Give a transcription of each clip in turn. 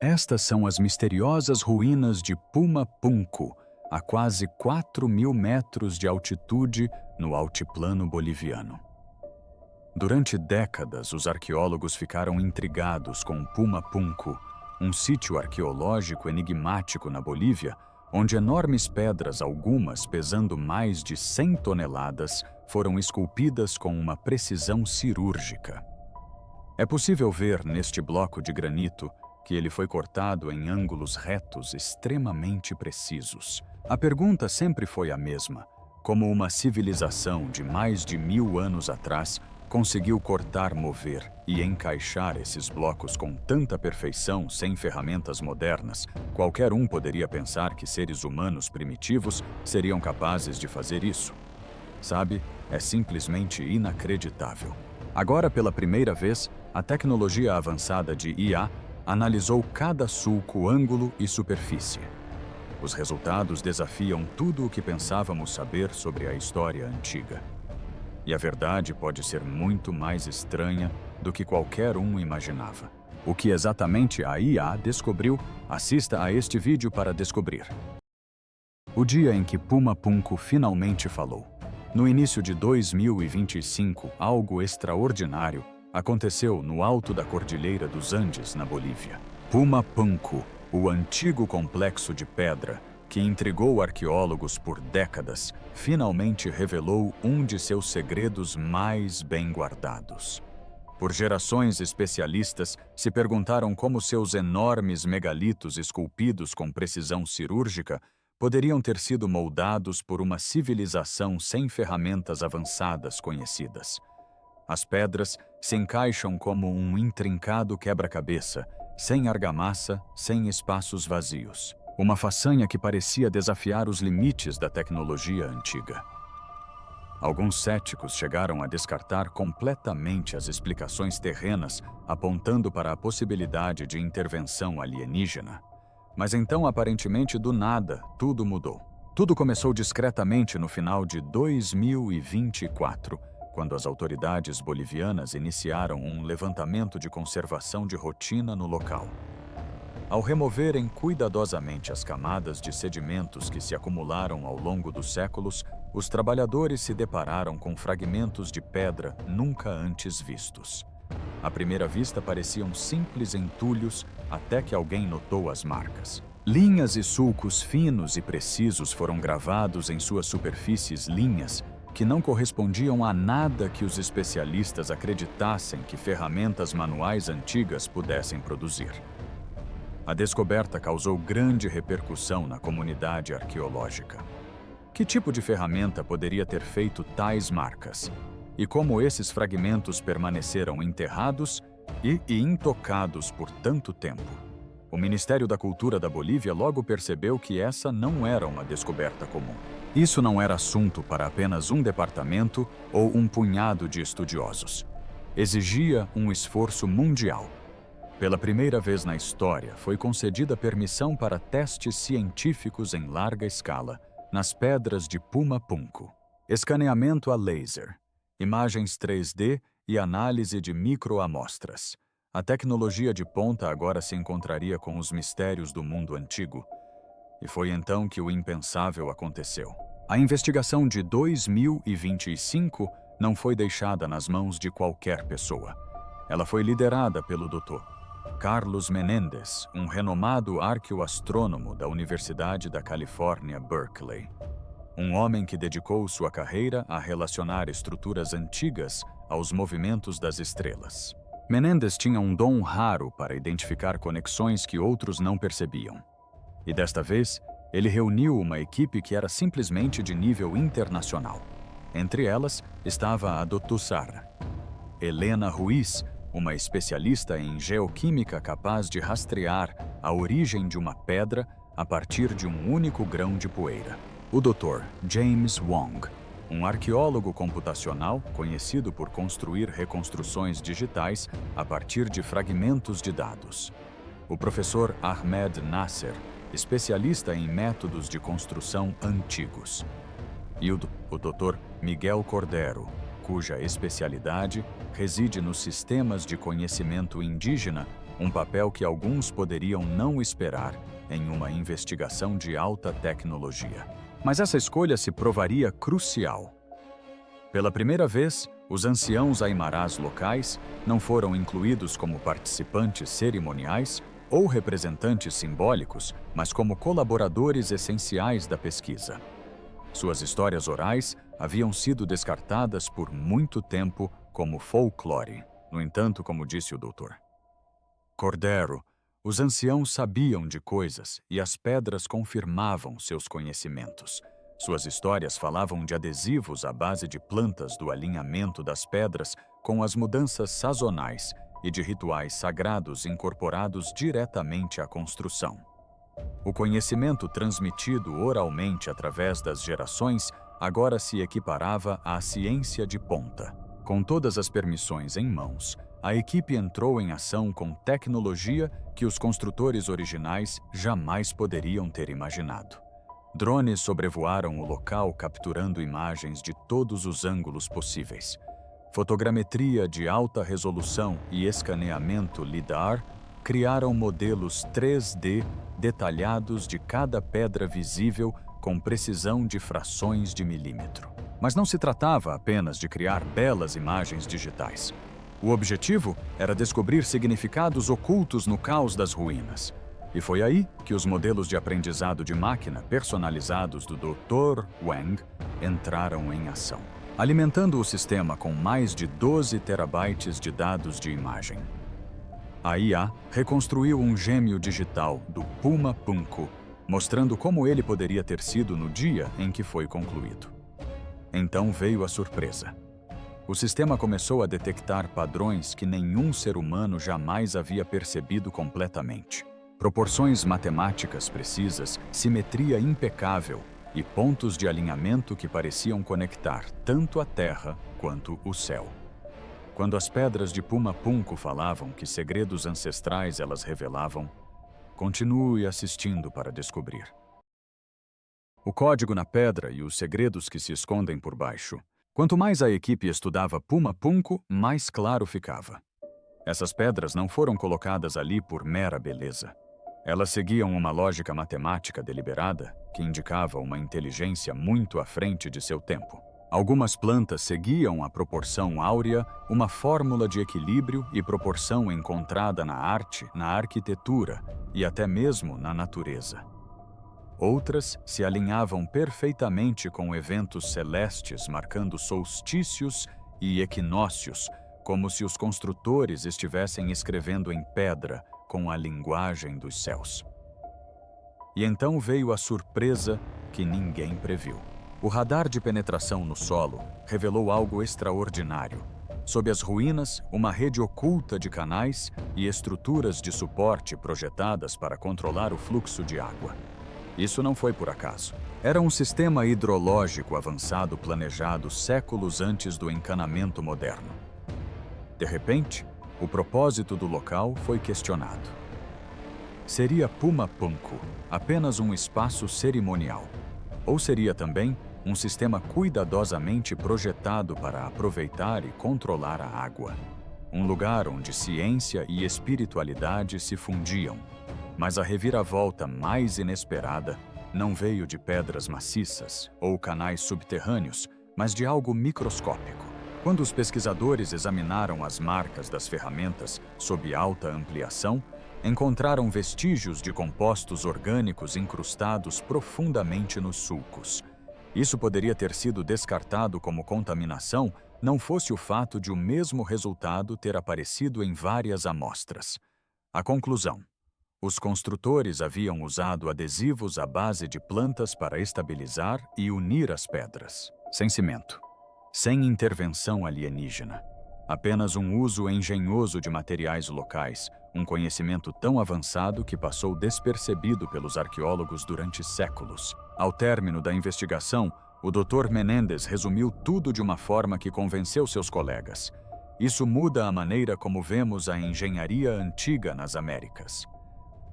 Estas são as misteriosas ruínas de Puma Punku, a quase 4.000 metros de altitude no altiplano boliviano. Durante décadas, os arqueólogos ficaram intrigados com Puma Punku, um sítio arqueológico enigmático na Bolívia, onde enormes pedras, algumas pesando mais de 100 toneladas, foram esculpidas com uma precisão cirúrgica. É possível ver neste bloco de granito que ele foi cortado em ângulos retos extremamente precisos. A pergunta sempre foi a mesma: como uma civilização de mais de 1000 anos atrás conseguiu cortar, mover e encaixar esses blocos com tanta perfeição sem ferramentas modernas? Qualquer um poderia pensar que seres humanos primitivos seriam capazes de fazer isso. Sabe, é simplesmente inacreditável. Agora, pela primeira vez, a tecnologia avançada de IA analisou cada sulco, ângulo e superfície. Os resultados desafiam tudo o que pensávamos saber sobre a história antiga. E a verdade pode ser muito mais estranha do que qualquer um imaginava. O que exatamente a IA descobriu? Assista a este vídeo para descobrir. O dia em que Puma Punku finalmente falou. No início de 2025, algo extraordinário aconteceu no alto da Cordilheira dos Andes, na Bolívia. Puma Punku, o antigo complexo de pedra que intrigou arqueólogos por décadas, finalmente revelou um de seus segredos mais bem guardados. Por gerações, especialistas se perguntaram como seus enormes megalitos esculpidos com precisão cirúrgica poderiam ter sido moldados por uma civilização sem ferramentas avançadas conhecidas. As pedras se encaixam como um intrincado quebra-cabeça, sem argamassa, sem espaços vazios. Uma façanha que parecia desafiar os limites da tecnologia antiga. Alguns céticos chegaram a descartar completamente as explicações terrenas, apontando para a possibilidade de intervenção alienígena. Mas então, aparentemente do nada, tudo mudou. Tudo começou discretamente no final de 2024, quando as autoridades bolivianas iniciaram um levantamento de conservação de rotina no local. Ao removerem cuidadosamente as camadas de sedimentos que se acumularam ao longo dos séculos, os trabalhadores se depararam com fragmentos de pedra nunca antes vistos. À primeira vista pareciam simples entulhos, até que alguém notou as marcas. Linhas e sulcos finos e precisos foram gravados em suas superfícies, linhas que não correspondiam a nada que os especialistas acreditassem que ferramentas manuais antigas pudessem produzir. A descoberta causou grande repercussão na comunidade arqueológica. Que tipo de ferramenta poderia ter feito tais marcas? E como esses fragmentos permaneceram enterrados e intocados por tanto tempo? O Ministério da Cultura da Bolívia logo percebeu que essa não era uma descoberta comum. Isso não era assunto para apenas um departamento ou um punhado de estudiosos. Exigia um esforço mundial. Pela primeira vez na história, foi concedida permissão para testes científicos em larga escala nas pedras de Puma Punku. Escaneamento a laser, imagens 3D e análise de microamostras. A tecnologia de ponta agora se encontraria com os mistérios do mundo antigo. E foi então que o impensável aconteceu. A investigação de 2025 não foi deixada nas mãos de qualquer pessoa. Ela foi liderada pelo Dr. Carlos Menéndez, um renomado arqueoastrônomo da Universidade da Califórnia, Berkeley. Um homem que dedicou sua carreira a relacionar estruturas antigas aos movimentos das estrelas. Menéndez tinha um dom raro para identificar conexões que outros não percebiam. E desta vez, ele reuniu uma equipe que era simplesmente de nível internacional. Entre elas estava a Dr. Helena Ruiz, uma especialista em geoquímica capaz de rastrear a origem de uma pedra a partir de um único grão de poeira. O Dr. James Wong, um arqueólogo computacional conhecido por construir reconstruções digitais a partir de fragmentos de dados. O professor Ahmed Nasser, especialista em métodos de construção antigos. E o Dr. Miguel Cordero, cuja especialidade reside nos sistemas de conhecimento indígena um papel que alguns poderiam não esperar em uma investigação de alta tecnologia. Mas essa escolha se provaria crucial. Pela primeira vez, os anciãos aimarás locais não foram incluídos como participantes cerimoniais ou representantes simbólicos, mas como colaboradores essenciais da pesquisa. Suas histórias orais haviam sido descartadas por muito tempo como folclore. No entanto, como disse o doutor Cordero, os anciãos sabiam de coisas e as pedras confirmavam seus conhecimentos. Suas histórias falavam de adesivos à base de plantas do alinhamento das pedras com as mudanças sazonais e de rituais sagrados incorporados diretamente à construção. O conhecimento transmitido oralmente através das gerações agora se equiparava à ciência de ponta. Com todas as permissões em mãos, a equipe entrou em ação com tecnologia que os construtores originais jamais poderiam ter imaginado. Drones sobrevoaram o local capturando imagens de todos os ângulos possíveis. Fotogrametria de alta resolução e escaneamento LiDAR criaram modelos 3D detalhados de cada pedra visível com precisão de frações de milímetro. Mas não se tratava apenas de criar belas imagens digitais. O objetivo era descobrir significados ocultos no caos das ruínas. E foi aí que os modelos de aprendizado de máquina personalizados do Dr. Wang entraram em ação, alimentando o sistema com mais de 12 terabytes de dados de imagem. A IA reconstruiu um gêmeo digital do Puma Punku, mostrando como ele poderia ter sido no dia em que foi concluído. Então veio a surpresa. O sistema começou a detectar padrões que nenhum ser humano jamais havia percebido completamente. Proporções matemáticas precisas, simetria impecável e pontos de alinhamento que pareciam conectar tanto a Terra quanto o céu. Quando as pedras de Puma Punku falavam que segredos ancestrais elas revelavam, continue assistindo para descobrir. O código na pedra e os segredos que se escondem por baixo. Quanto mais a equipe estudava Puma Punku, mais claro ficava. Essas pedras não foram colocadas ali por mera beleza. Elas seguiam uma lógica matemática deliberada que indicava uma inteligência muito à frente de seu tempo. Algumas plantas seguiam a proporção áurea, uma fórmula de equilíbrio e proporção encontrada na arte, na arquitetura e até mesmo na natureza. Outras se alinhavam perfeitamente com eventos celestes, marcando solstícios e equinócios, como se os construtores estivessem escrevendo em pedra com a linguagem dos céus. E então veio a surpresa que ninguém previu. O radar de penetração no solo revelou algo extraordinário. Sob as ruínas, uma rede oculta de canais e estruturas de suporte projetadas para controlar o fluxo de água. Isso não foi por acaso. Era um sistema hidrológico avançado planejado séculos antes do encanamento moderno. De repente, o propósito do local foi questionado. Seria Puma Punku apenas um espaço cerimonial? Ou seria também um sistema cuidadosamente projetado para aproveitar e controlar a água? Um lugar onde ciência e espiritualidade se fundiam. Mas a reviravolta mais inesperada não veio de pedras maciças ou canais subterrâneos, mas de algo microscópico. Quando os pesquisadores examinaram as marcas das ferramentas sob alta ampliação, encontraram vestígios de compostos orgânicos incrustados profundamente nos sulcos. Isso poderia ter sido descartado como contaminação, não fosse o fato de o mesmo resultado ter aparecido em várias amostras. A conclusão: os construtores haviam usado adesivos à base de plantas para estabilizar e unir as pedras, sem cimento, sem intervenção alienígena. Apenas um uso engenhoso de materiais locais, um conhecimento tão avançado que passou despercebido pelos arqueólogos durante séculos. Ao término da investigação, o Dr. Menendez resumiu tudo de uma forma que convenceu seus colegas. Isso muda a maneira como vemos a engenharia antiga nas Américas.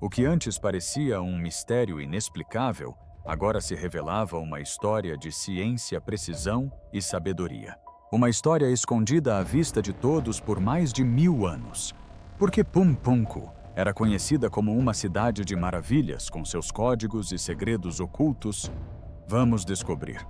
O que antes parecia um mistério inexplicável, agora se revelava uma história de ciência, precisão e sabedoria. Uma história escondida à vista de todos por mais de 1000 anos. Porque Pumpunku era conhecida como uma cidade de maravilhas com seus códigos e segredos ocultos? Vamos descobrir.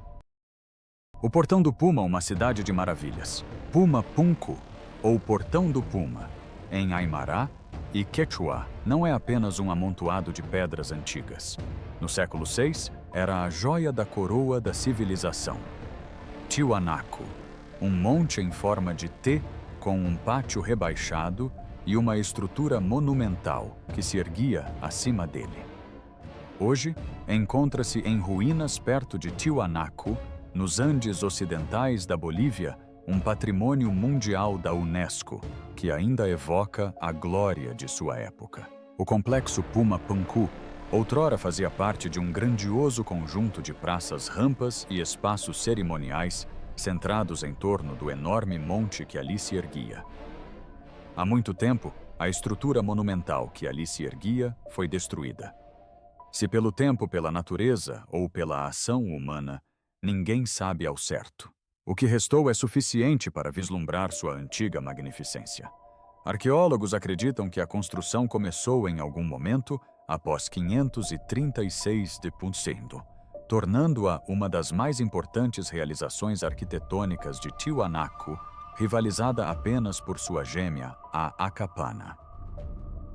O Portão do Puma, uma cidade de maravilhas. Puma Punku, ou Portão do Puma, em Aymara e Quechua, não é apenas um amontoado de pedras antigas. No século VI, era a joia da coroa da civilização. Tiwanaku, um monte em forma de T com um pátio rebaixado e uma estrutura monumental que se erguia acima dele. Hoje, encontra-se em ruínas perto de Tiwanaku, nos Andes ocidentais da Bolívia, um patrimônio mundial da Unesco, que ainda evoca a glória de sua época. O complexo Puma Punku outrora fazia parte de um grandioso conjunto de praças, rampas e espaços cerimoniais centrados em torno do enorme monte que ali se erguia. Há muito tempo, a estrutura monumental que ali se erguia foi destruída. Se pelo tempo, pela natureza ou pela ação humana, ninguém sabe ao certo. O que restou é suficiente para vislumbrar sua antiga magnificência. Arqueólogos acreditam que a construção começou em algum momento após 536 d.C., tornando-a uma das mais importantes realizações arquitetônicas de Tiwanaku, rivalizada apenas por sua gêmea, a Akapana.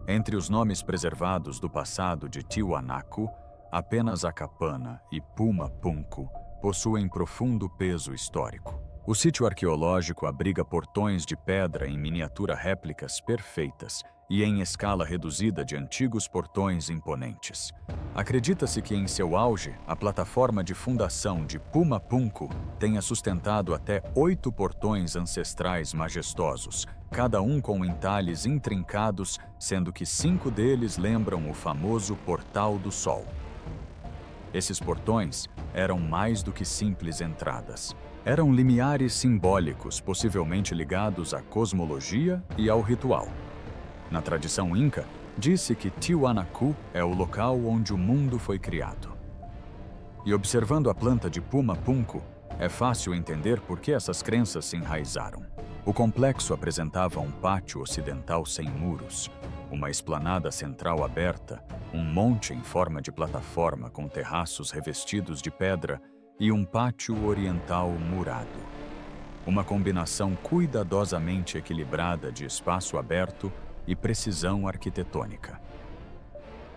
Entre os nomes preservados do passado de Tiwanaku, apenas Akapana e Puma Punku possuem profundo peso histórico. O sítio arqueológico abriga portões de pedra em miniatura, réplicas perfeitas e em escala reduzida de antigos portões imponentes. Acredita-se que em seu auge, a plataforma de fundação de Puma Punku tenha sustentado até 8 portões ancestrais majestosos, cada um com entalhes intrincados, sendo que 5 deles lembram o famoso Portal do Sol. Esses portões eram mais do que simples entradas. Eram limiares simbólicos, possivelmente ligados à cosmologia e ao ritual. Na tradição inca, disse que Tiwanaku é o local onde o mundo foi criado. E observando a planta de Puma Punku, é fácil entender por que essas crenças se enraizaram. O complexo apresentava um pátio ocidental sem muros, uma esplanada central aberta, um monte em forma de plataforma com terraços revestidos de pedra e um pátio oriental murado. Uma combinação cuidadosamente equilibrada de espaço aberto e precisão arquitetônica.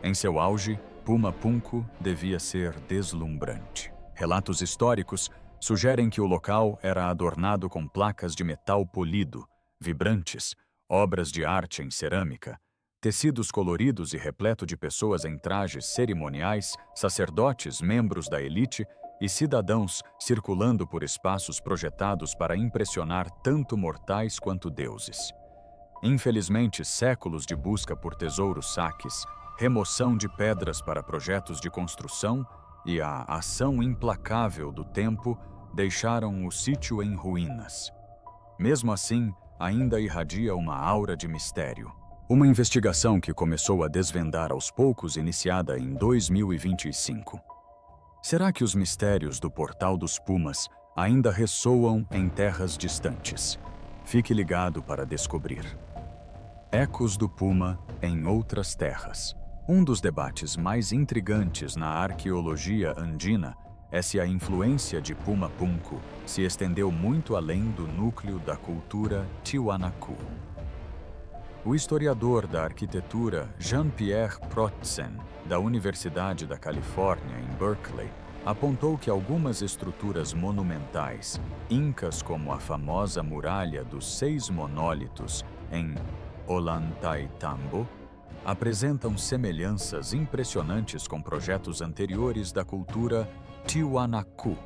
Em seu auge, Puma Punku devia ser deslumbrante. Relatos históricos sugerem que o local era adornado com placas de metal polido, vibrantes, obras de arte em cerâmica, tecidos coloridos e repleto de pessoas em trajes cerimoniais, sacerdotes, membros da elite e cidadãos circulando por espaços projetados para impressionar tanto mortais quanto deuses. Infelizmente, séculos de busca por tesouros saques, remoção de pedras para projetos de construção e a ação implacável do tempo deixaram o sítio em ruínas. Mesmo assim, ainda irradia uma aura de mistério. Uma investigação que começou a desvendar aos poucos, iniciada em 2025. Será que os mistérios do Portal dos Pumas ainda ressoam em terras distantes? Fique ligado para descobrir. Ecos do Puma em outras terras. Um dos debates mais intrigantes na arqueologia andina é se a influência de Puma Punku se estendeu muito além do núcleo da cultura Tiwanaku. O historiador da arquitetura Jean-Pierre Protzen, da Universidade da Califórnia, em Berkeley, apontou que algumas estruturas monumentais, incas como a famosa Muralha dos 6 Monólitos, em Ollantaytambo, apresentam semelhanças impressionantes com projetos anteriores da cultura Tiwanaku.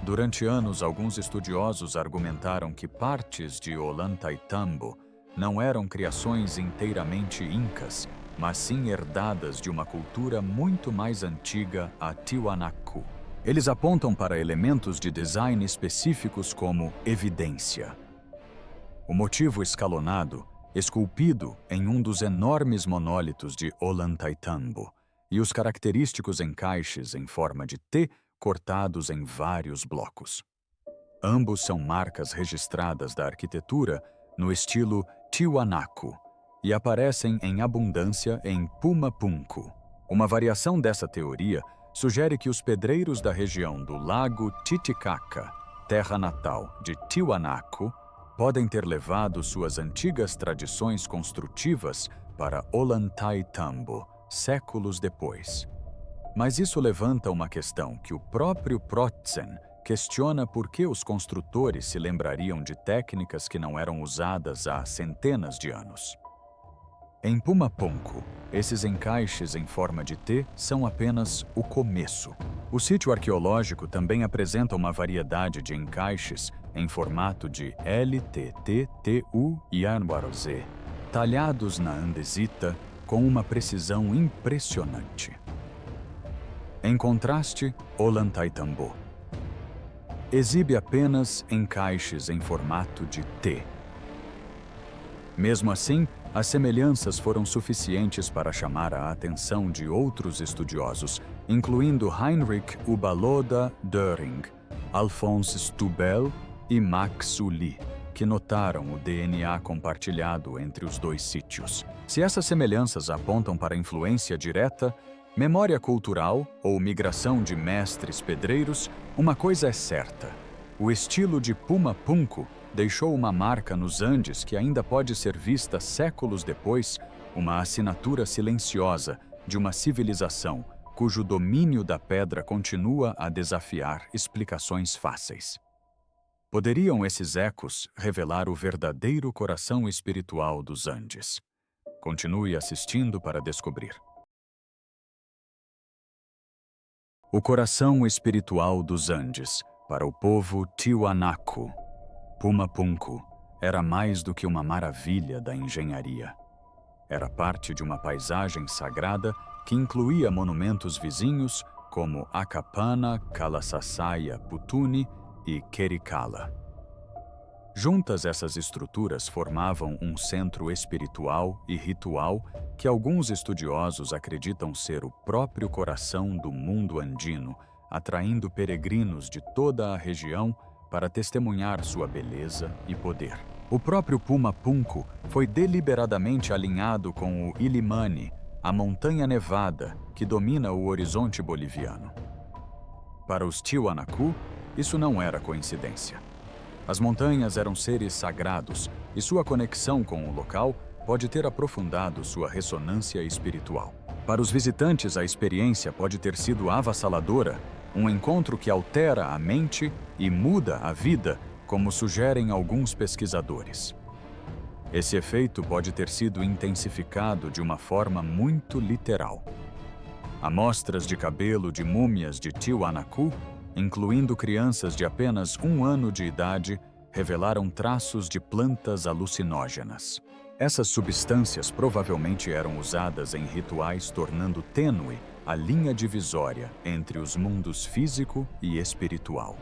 Durante anos, alguns estudiosos argumentaram que partes de Ollantaytambo não eram criações inteiramente incas, mas sim herdadas de uma cultura muito mais antiga, a Tiwanaku. Eles apontam para elementos de design específicos como evidência. O motivo escalonado, esculpido em um dos enormes monólitos de Ollantaytambo, e os característicos encaixes em forma de T cortados em vários blocos. Ambos são marcas registradas da arquitetura no estilo Tiwanaku, e aparecem em abundância em Puma Punku. Uma variação dessa teoria sugere que os pedreiros da região do Lago Titicaca, terra natal de Tiwanaku, podem ter levado suas antigas tradições construtivas para Ollantaytambo, séculos depois. Mas isso levanta uma questão que o próprio Protzen questiona por que os construtores se lembrariam de técnicas que não eram usadas há centenas de anos. Em Puma Punku, esses encaixes em forma de T são apenas o começo. O sítio arqueológico também apresenta uma variedade de encaixes em formato de LTTTU e Z, talhados na andesita com uma precisão impressionante. Em contraste, Ollantaytambo exibe apenas encaixes em formato de T. Mesmo assim, as semelhanças foram suficientes para chamar a atenção de outros estudiosos, incluindo Heinrich Ubaloda Döring, Alphonse Stubel e Max Uli, que notaram o DNA compartilhado entre os dois sítios. Se essas semelhanças apontam para influência direta, memória cultural ou migração de mestres pedreiros, uma coisa é certa: o estilo de Puma Punku deixou uma marca nos Andes que ainda pode ser vista séculos depois, uma assinatura silenciosa de uma civilização cujo domínio da pedra continua a desafiar explicações fáceis. Poderiam esses ecos revelar o verdadeiro coração espiritual dos Andes? Continue assistindo para descobrir. O coração espiritual dos Andes, para o povo Tiwanaku. Puma Punku era mais do que uma maravilha da engenharia. Era parte de uma paisagem sagrada que incluía monumentos vizinhos como Akapana, Kalasasaya Putuni e Kerikala. Juntas, essas estruturas formavam um centro espiritual e ritual que alguns estudiosos acreditam ser o próprio coração do mundo andino, atraindo peregrinos de toda a região para testemunhar sua beleza e poder. O próprio Puma Punku foi deliberadamente alinhado com o Illimani, a montanha nevada que domina o horizonte boliviano. Para os Tiwanaku, isso não era coincidência. As montanhas eram seres sagrados e sua conexão com o local pode ter aprofundado sua ressonância espiritual. Para os visitantes, a experiência pode ter sido avassaladora, um encontro que altera a mente e muda a vida, como sugerem alguns pesquisadores. Esse efeito pode ter sido intensificado de uma forma muito literal. Amostras de cabelo de múmias de Tiwanaku, incluindo crianças de apenas 1 ano de idade, revelaram traços de plantas alucinógenas. Essas substâncias provavelmente eram usadas em rituais, tornando tênue a linha divisória entre os mundos físico e espiritual.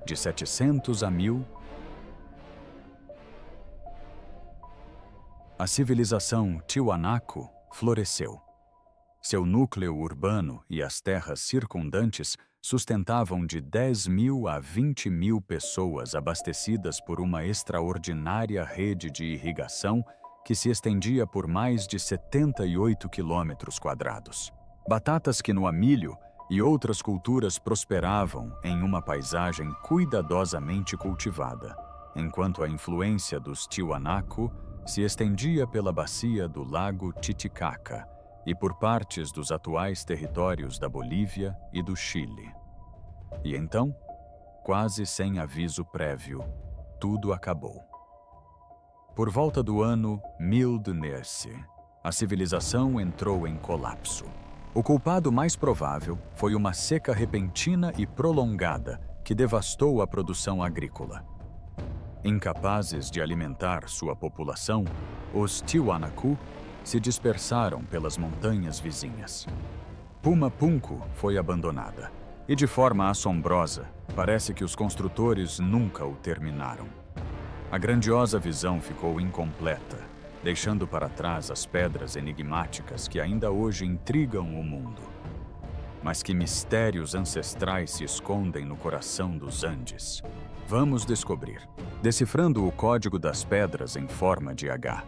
De 700 a 1000, a civilização Tiwanaku floresceu. Seu núcleo urbano e as terras circundantes sustentavam de 10.000 a 20.000 pessoas abastecidas por uma extraordinária rede de irrigação que se estendia por mais de 78 quilômetros quadrados. Batatas quinoa milho e outras culturas prosperavam em uma paisagem cuidadosamente cultivada, enquanto a influência dos Tiwanaku se estendia pela bacia do Lago Titicaca e por partes dos atuais territórios da Bolívia e do Chile. E então, quase sem aviso prévio, tudo acabou. Por volta do ano 1000 d.N.E., a civilização entrou em colapso. O culpado mais provável foi uma seca repentina e prolongada que devastou a produção agrícola. Incapazes de alimentar sua população, os Tiwanaku se dispersaram pelas montanhas vizinhas. Puma Punku foi abandonada, e de forma assombrosa, parece que os construtores nunca o terminaram. A grandiosa visão ficou incompleta, deixando para trás as pedras enigmáticas que ainda hoje intrigam o mundo. Mas que mistérios ancestrais se escondem no coração dos Andes? Vamos descobrir, decifrando o código das pedras em forma de H.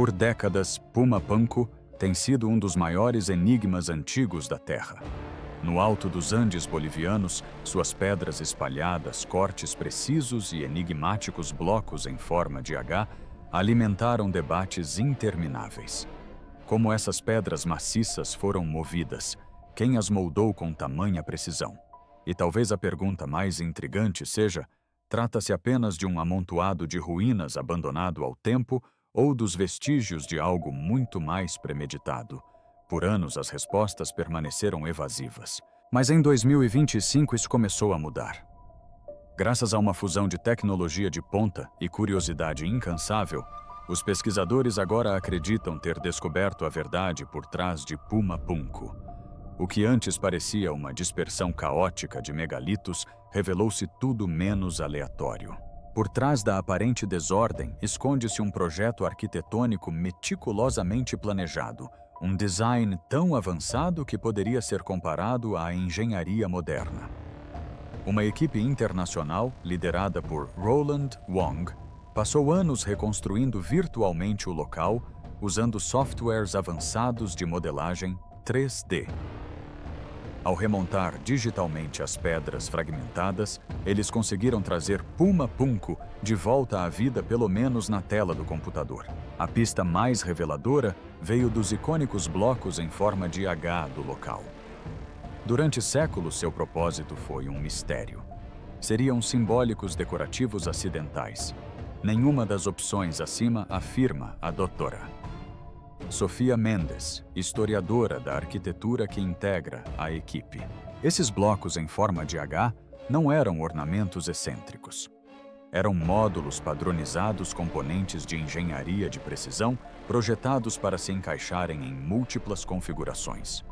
Por décadas, Puma Punku tem sido um dos maiores enigmas antigos da Terra. No alto dos Andes bolivianos, suas pedras espalhadas, cortes precisos e enigmáticos blocos em forma de H alimentaram debates intermináveis. Como essas pedras maciças foram movidas? Quem as moldou com tamanha precisão? E talvez a pergunta mais intrigante seja: trata-se apenas de um amontoado de ruínas abandonado ao tempo ou dos vestígios de algo muito mais premeditado? Por anos, as respostas permaneceram evasivas. Mas em 2025 isso começou a mudar. Graças a uma fusão de tecnologia de ponta e curiosidade incansável, os pesquisadores agora acreditam ter descoberto a verdade por trás de Puma Punku. O que antes parecia uma dispersão caótica de megalitos revelou-se tudo menos aleatório. Por trás da aparente desordem esconde-se um projeto arquitetônico meticulosamente planejado, um design tão avançado que poderia ser comparado à engenharia moderna. Uma equipe internacional, liderada por Roland Wong, passou anos reconstruindo virtualmente o local, usando softwares avançados de modelagem 3D. Ao remontar digitalmente as pedras fragmentadas, eles conseguiram trazer Puma Punku de volta à vida, pelo menos na tela do computador. A pista mais reveladora veio dos icônicos blocos em forma de H do local. Durante séculos, seu propósito foi um mistério. Seriam simbólicos decorativos acidentais. Nenhuma das opções acima afirma a doutora Sofia Mendes, historiadora da arquitetura que integra a equipe. Esses blocos em forma de H não eram ornamentos excêntricos. Eram módulos padronizados, componentes de engenharia de precisão, projetados para se encaixarem em múltiplas configurações.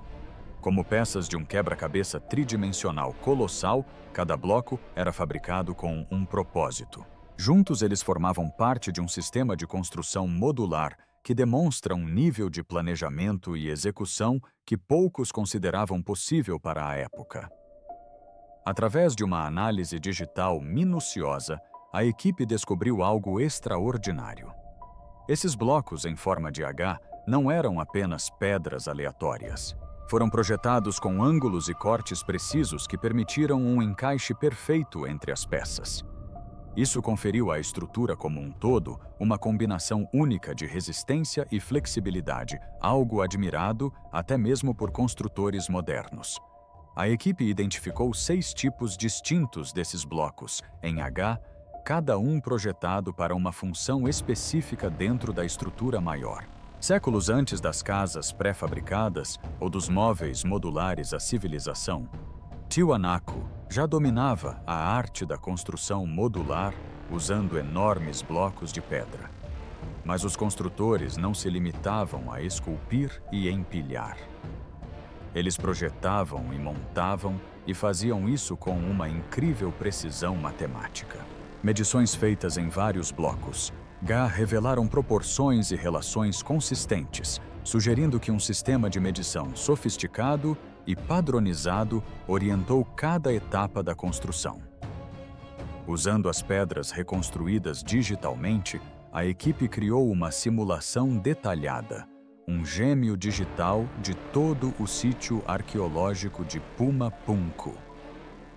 Como peças de um quebra-cabeça tridimensional colossal, cada bloco era fabricado com um propósito. Juntos, eles formavam parte de um sistema de construção modular que demonstra um nível de planejamento e execução que poucos consideravam possível para a época. Através de uma análise digital minuciosa, a equipe descobriu algo extraordinário. Esses blocos em forma de H não eram apenas pedras aleatórias. Foram projetados com ângulos e cortes precisos que permitiram um encaixe perfeito entre as peças. Isso conferiu à estrutura como um todo uma combinação única de resistência e flexibilidade, algo admirado até mesmo por construtores modernos. A equipe identificou 6 tipos distintos desses blocos, em H, cada um projetado para uma função específica dentro da estrutura maior. Séculos antes das casas pré-fabricadas ou dos móveis modulares à civilização, Tiwanaku já dominava a arte da construção modular usando enormes blocos de pedra. Mas os construtores não se limitavam a esculpir e empilhar. Eles projetavam e montavam e faziam isso com uma incrível precisão matemática. Medições feitas em vários blocos H revelaram proporções e relações consistentes, sugerindo que um sistema de medição sofisticado e padronizado orientou cada etapa da construção. Usando as pedras reconstruídas digitalmente, a equipe criou uma simulação detalhada, um gêmeo digital de todo o sítio arqueológico de Puma Punku.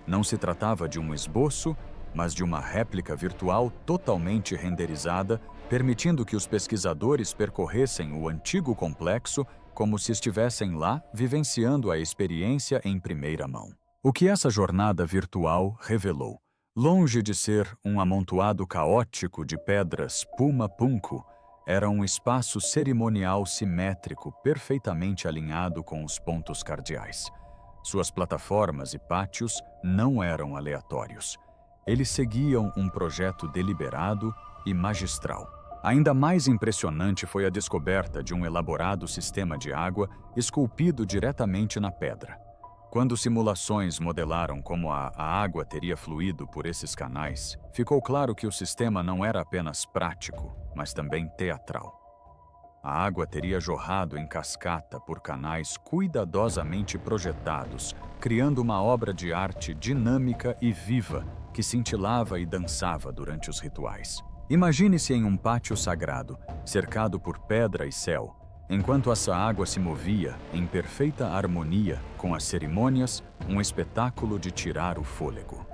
Não se tratava de um esboço, mas de uma réplica virtual totalmente renderizada, permitindo que os pesquisadores percorressem o antigo complexo como se estivessem lá vivenciando a experiência em primeira mão. O que essa jornada virtual revelou? Longe de ser um amontoado caótico de pedras Puma Punku, era um espaço cerimonial simétrico perfeitamente alinhado com os pontos cardeais. Suas plataformas e pátios não eram aleatórios. Eles seguiam um projeto deliberado e magistral. Ainda mais impressionante foi a descoberta de um elaborado sistema de água esculpido diretamente na pedra. Quando simulações modelaram como a água teria fluído por esses canais, ficou claro que o sistema não era apenas prático, mas também teatral. A água teria jorrado em cascata por canais cuidadosamente projetados, criando uma obra de arte dinâmica e viva que cintilava e dançava durante os rituais. Imagine-se em um pátio sagrado, cercado por pedra e céu, enquanto essa água se movia em perfeita harmonia com as cerimônias, um espetáculo de tirar o fôlego.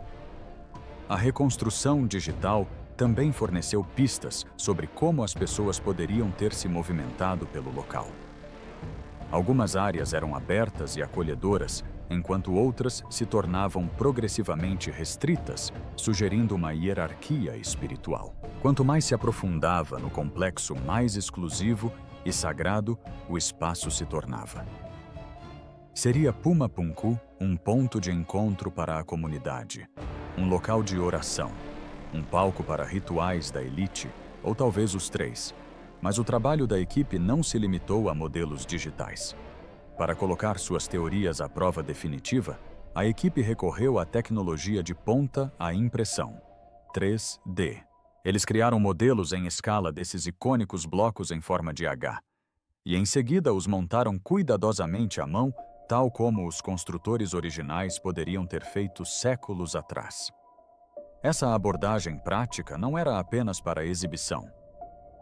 A reconstrução digital também forneceu pistas sobre como as pessoas poderiam ter se movimentado pelo local. Algumas áreas eram abertas e acolhedoras, enquanto outras se tornavam progressivamente restritas, sugerindo uma hierarquia espiritual. Quanto mais se aprofundava no complexo mais exclusivo e sagrado, o espaço se tornava. Seria Puma Punku um ponto de encontro para a comunidade, um local de oração, um palco para rituais da elite, ou talvez os três. Mas o trabalho da equipe não se limitou a modelos digitais. Para colocar suas teorias à prova definitiva, a equipe recorreu à tecnologia de ponta à impressão, 3D. Eles criaram modelos em escala desses icônicos blocos em forma de H, e em seguida os montaram cuidadosamente à mão, tal como os construtores originais poderiam ter feito séculos atrás. Essa abordagem prática não era apenas para exibição.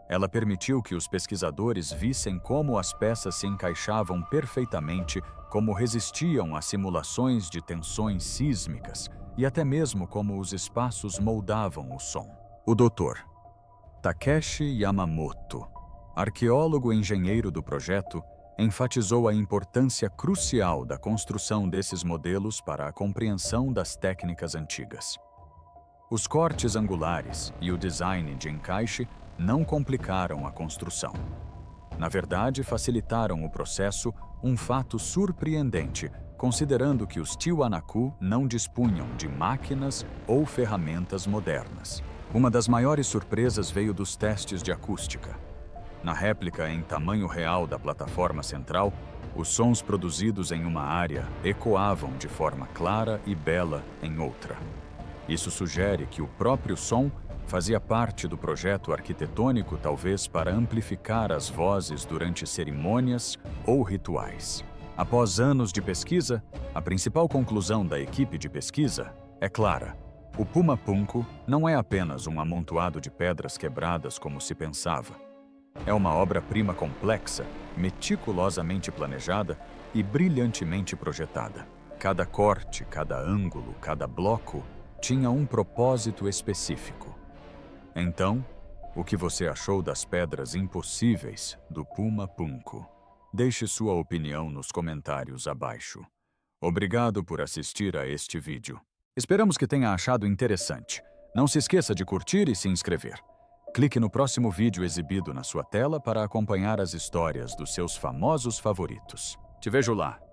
Ela permitiu que os pesquisadores vissem como as peças se encaixavam perfeitamente, como resistiam a simulações de tensões sísmicas e até mesmo como os espaços moldavam o som. O Dr. Takeshi Yamamoto, arqueólogo e engenheiro do projeto, enfatizou a importância crucial da construção desses modelos para a compreensão das técnicas antigas. Os cortes angulares e o design de encaixe não complicaram a construção. Na verdade, facilitaram o processo, um fato surpreendente, considerando que os Tiwanaku não dispunham de máquinas ou ferramentas modernas. Uma das maiores surpresas veio dos testes de acústica. Na réplica em tamanho real da plataforma central, os sons produzidos em uma área ecoavam de forma clara e bela em outra. Isso sugere que o próprio som fazia parte do projeto arquitetônico, talvez para amplificar as vozes durante cerimônias ou rituais. Após anos de pesquisa, a principal conclusão da equipe de pesquisa é clara. O Puma Punku não é apenas um amontoado de pedras quebradas como se pensava. É uma obra-prima complexa, meticulosamente planejada e brilhantemente projetada. Cada corte, cada ângulo, cada bloco tinha um propósito específico. Então, o que você achou das pedras impossíveis do Puma Punku? Deixe sua opinião nos comentários abaixo. Obrigado por assistir a este vídeo. Esperamos que tenha achado interessante. Não se esqueça de curtir e se inscrever. Clique no próximo vídeo exibido na sua tela para acompanhar as histórias dos seus famosos favoritos. Te vejo lá!